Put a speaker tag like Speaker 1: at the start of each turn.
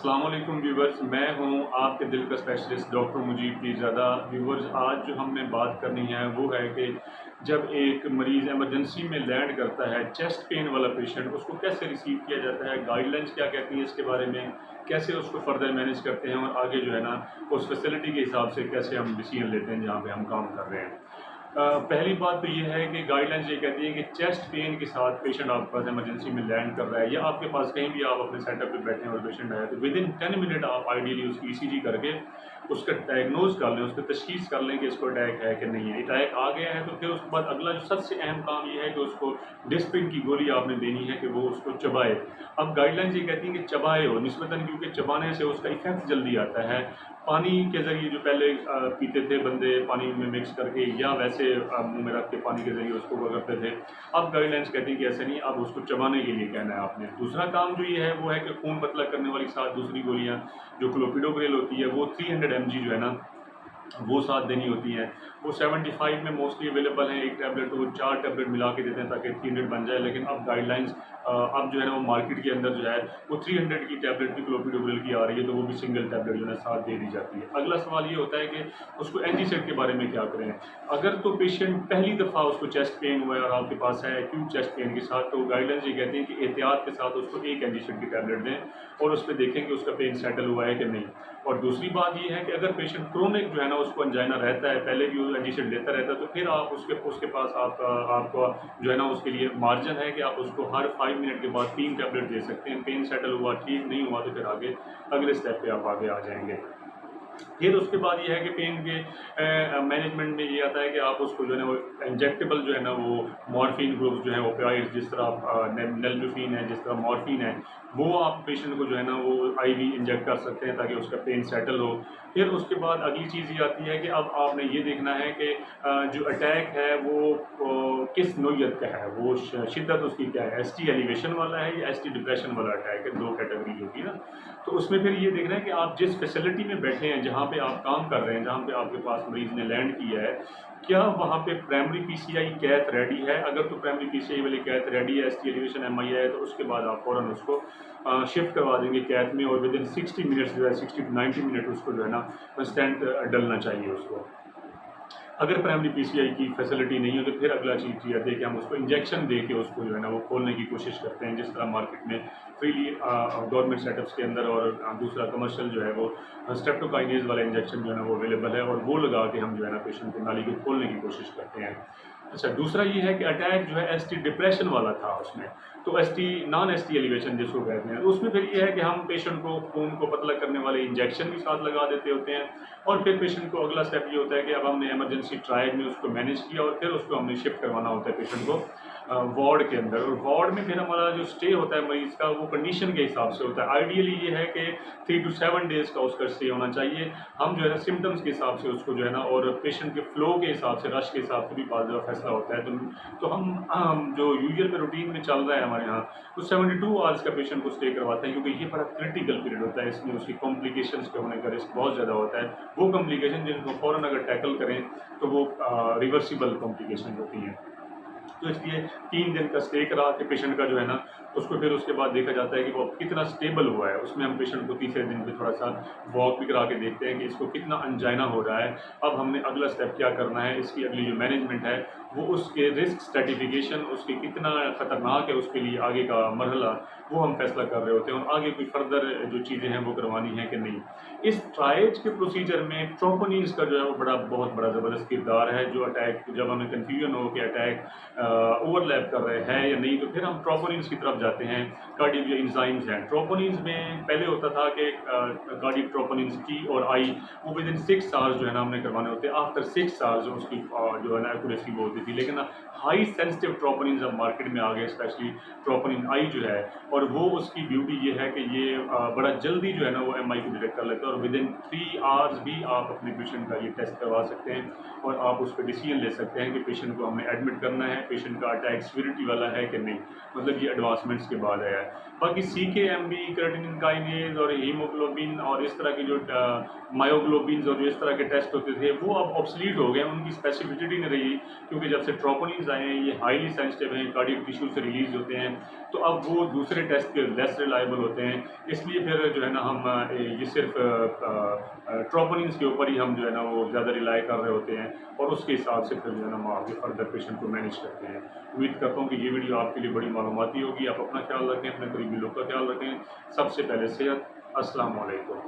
Speaker 1: अस्सलाम वालेकुम व्यूवर्स, मैं हूं आपके दिल का specialist doctor Mujeeb Peerzada. Viewers, आज जो हमने बात करनी है वो है कि जब एक मरीज़ एमरजेंसी में लैंड करता है, चेस्ट पेन वाला पेशेंट, उसको कैसे रिसीव किया जाता है, गाइडलाइंस क्या कहती हैं इसके बारे में, कैसे उसको फर्दर मैनेज करते हैं और आगे जो है ना उस फैसिलिटी के हिसाब से कैसे हम डिसीजन लेते हैं जहाँ पे हम काम कर रहे हैं। पहली बात तो ये है कि गाइडलाइंस ये कहती है कि चेस्ट पेन के साथ पेशेंट आपके पास एमरजेंसी में लैंड कर रहा है या आपके पास कहीं भी आप अपने सेटअप पे बैठे हैं और पेशेंट आया, तो विद इन 10 मिनट आप आइडियली उसकी ईसीजी करके उसका डायग्नोज कर लें, उसकी तशखीस कर लें कि इसको अटैक है कि नहीं है। अटैक आ गया है तो फिर उसके बाद अगला जो सबसे अहम काम ये है कि उसको डिस्प्रिन की गोली आपने देनी है कि वो उसको चबाए। अब गाइडलाइंस ये कहती है कि चबाए हो निस्बतन, क्योंकि चबाने से उसका इफेक्ट जल्दी आता है। पानी के ज़रिए जो पहले पीते थे बंदे पानी में मिक्स करके या वैसे मुंह में रख के पानी के ज़रिए उसको वो करते थे, अब गाइडलाइंस कहती है कि ऐसे नहीं, अब उसको चबाने के लिए कहना है आपने। दूसरा काम जो ये है वो है कि खून पतला करने वाली साथ दूसरी गोलियाँ जो क्लोपिडोग्रेल होती है वो 300 mg जो है ना वो साथ देनी होती हैं। वो 75 में मोस्टली अवेलेबल हैं, एक टैबलेट वो 4 टैबलेट मिला के देते हैं ताकि 300 बन जाए। लेकिन अब गाइडलाइंस अब जो है ना वो मार्केट के अंदर जो है वो 300 की टैबलेट भी क्लोपिडोग्रेल की आ रही है, तो वो भी सिंगल टैबलेट जो है साथ दे दी जाती है। अगला सवाल ये होता है कि उसको एंटीसेड के बारे में क्या करें। अगर तो पेशेंट पहली दफ़ा उसको चेस्ट पेन हुआ है और आपके पास है एक्यूट चेस्ट पेन के साथ, तो गाइडलाइंस ये कहती है कि एहतियात के साथ उसको एक एंटीसेड की टैबलेट दें और उस पर देखें कि उसका पेन सेटल हुआ है कि नहीं। और दूसरी बात ये है कि अगर पेशेंट क्रोनिक जो है ना उसको अंजाइना रहता है, पहले भी वो एंटीसेड लेता रहता है, तो फिर आप उसके पास आपका जो है ना उसके लिए मार्जिन है कि आप उसको हर 5 मिनट के बाद 3 टैबलेट दे सकते हैं। पेन सेटल हुआ, ठीक नहीं हुआ, तो फिर आगे अगले स्टेप पे आप आगे आ जाएंगे। फिर उसके बाद ये है कि पेन के मैनेजमेंट में ये आता है कि आप उसको जो है ना वो इंजेक्टेबल जो है ना वो मॉर्फिन ग्रुप्स जो है ओपियाइड्स, जिस तरह नेल्डोफिन है, जिस तरह मॉर्फिन है, वो आप पेशेंट को जो है ना वो आईवी इंजेक्ट कर सकते हैं ताकि उसका पेन सेटल हो। फिर उसके बाद अगली चीज़ ये आती है कि अब आपने ये देखना है कि जो अटैक है वो किस नोयत का है, वो शिद्दत उसकी क्या है, एस टी एलिवेशन वाला है या एस टी डिप्रेशन वाला अटैक है, दो कैटेगरी होगी ना। तो उसमें फिर ये देखना है कि आप जिस फैसिलिटी में बैठे हैं, जहाँ पे आप काम कर रहे हैं, जहाँ पे आपके पास मरीज़ ने लैंड किया है, क्या वहाँ पे प्राइमरी पीसीआई कैथ रेडी है। अगर तो प्राइमरी पीसीआई वाली कैथ रेडी है, एसटी एलिवेशन एमआई है, तो उसके बाद आप फ़ौरन उसको शिफ्ट करवा देंगे कैथ में, और विद इन 60 मिनट्स जो है 60 टू 90 मिनट उसको जो है ना स्टेंट डलना चाहिए उसको। अगर प्राइमरी पीसीआई की फैसिलिटी नहीं है तो फिर अगला चीज़ ये आती है कि हम उसको इंजेक्शन दे के उसको जो है ना वो खोलने की कोशिश करते हैं, जिस तरह मार्केट में फ्रीली गवर्नमेंट सेटअप्स के अंदर और दूसरा कमर्शियल जो है वो स्ट्रेप्टोकाइनेज वाला इंजेक्शन जो है ना वो अवेलेबल है, और वो लगा के हम जो है ना पेशेंट की नाली को खोलने की कोशिश करते हैं। अच्छा, दूसरा ये है कि अटैक जो है एसटी डिप्रेशन वाला था उसमें, तो एसटी नॉन एसटी एलिवेशन जिसको कहते हैं, तो उसमें फिर ये है कि हम पेशेंट को खून को पतला करने वाले इंजेक्शन भी साथ लगा देते होते हैं, और फिर पेशेंट को अगला स्टेप ये होता है कि अब हमने इमरजेंसी ट्रायल में उसको मैनेज किया और फिर उसको हमने शिफ्ट करवाना होता है पेशेंट को वार्ड के अंदर। और वार्ड में फिर हमारा जो स्टे होता है मरीज़ का वो कंडीशन के हिसाब से होता है। आइडियली ये है कि 3 टू 7 डेज़ का उसका स्टे होना चाहिए। हम जो है ना सिम्टम्स के हिसाब से उसको जो है ना और पेशेंट के फ्लो के हिसाब से, रश के हिसाब से भी बाद में फैसला होता है। तो हम जो यूजुअल में रूटीन में चल रहा है हमारे यहाँ, तो 72 आवर्स का पेशेंट को स्टे करवाते हैं, क्योंकि ये बड़ा क्रिटिकल पीरियड होता है, इसमें उसकी कॉम्प्लिकेशंस के होने का रिस्क बहुत ज़्यादा होता है। वो कॉम्प्लिकेशन जिनको फ़ौरन अगर टैकल करें तो वो रिवर्सिबल कॉम्प्लिकेशन होती हैं। तो इसलिए 3 दिन का स्टे करा के पेशेंट का जो है ना उसको फिर उसके बाद देखा जाता है कि वो कितना स्टेबल हुआ है। उसमें हम पेशेंट को तीसरे दिन पे थोड़ा सा वॉक भी करा के देखते हैं कि इसको कितना अंजाइना हो रहा है। अब हमने अगला स्टेप क्या करना है, इसकी अगली जो मैनेजमेंट है वो उसके रिस्क स्ट्रेटिफिकेशन, उसके कितना ख़तरनाक है उसके लिए आगे का मरहला, वो हम फैसला कर रहे होते हैं, और आगे कोई फर्दर जो चीज़ें हैं वो करवानी है कि नहीं। इस ट्रायज के प्रोसीजर में ट्रोपोनिन्स का जो है वो बहुत बड़ा ज़बरदस्त किरदार है। जो अटैक, जब हमें कन्फ्यूजन हो कि अटैक ओवरलैप कर रहे हैं या नहीं, तो फिर हम ट्रोपोनिन्स की तरफ जाते हैं। कार्डियक जो इंजाइम्स हैं ट्रोपोनिन्स में, पहले होता था कि कार्डियक ट्रोपोनिन्स टी और आई वो विद इन 6 आवर्स जो है ना हमने करवाने होते हैं। आफ्टर 6 आवर्स उसकी जो है ना एक्यूरेसी वो होती थी। लेकिन हाई सेंसिटिव ट्रोपोनिन्स अब मार्केट में आ गए, स्पेशली ट्रोपोनिन आई जो है, और वो उसकी ब्यूटी ये है कि ये बड़ा जल्दी जो है ना वो एमआई को डिटेक्ट कर लेता है, और विद इन 3 आवर्स भी आप अपने पेशेंट का ये टेस्ट करवा सकते हैं और आप उस पर डिसीजन ले सकते हैं कि पेशेंट को हमने एडमिट करना है, पेशेंट का अटैक सीवियरिटी वाला है कि नहीं, मतलब ये एडवांसमेंट एडवांसमेंट्स के बाद आया है। बाकी CKMB, क्रेटिनिन काइनेज और हीमोग्लोबिन और इस तरह की जो मायोग्लोबिन्स और जो इस तरह के टेस्ट होते थे वो अब ऑब्सलीट हो गए, उनकी स्पेसिफिसिटी नहीं रही, क्योंकि जब से ट्रोपोनिन्स आए हैं ये हाईली सेंसिटिव हैं, कार्डियक टिश्यू से रिलीज होते हैं, तो अब वो दूसरे टेस्ट के लेस रिलायबल होते हैं। इसलिए फिर जो है ना हम ये सिर्फ ट्रोपोनिन्स के ऊपर ही हम जो है ना वो ज़्यादा रिलाई कर रहे होते हैं और उसके हिसाब से फिर जो है ना हम आगे फर्दर पेशेंट को मैनेज करते हैं। उम्मीद करता हूँ कि ये वीडियो आपके लिए बड़ी मालूमाती होगी। आप अपना ख्याल रखें, अपने करीबी लोग का ख्याल रखें। सबसे पहले सेहत। अस्सलाम वालेकुम।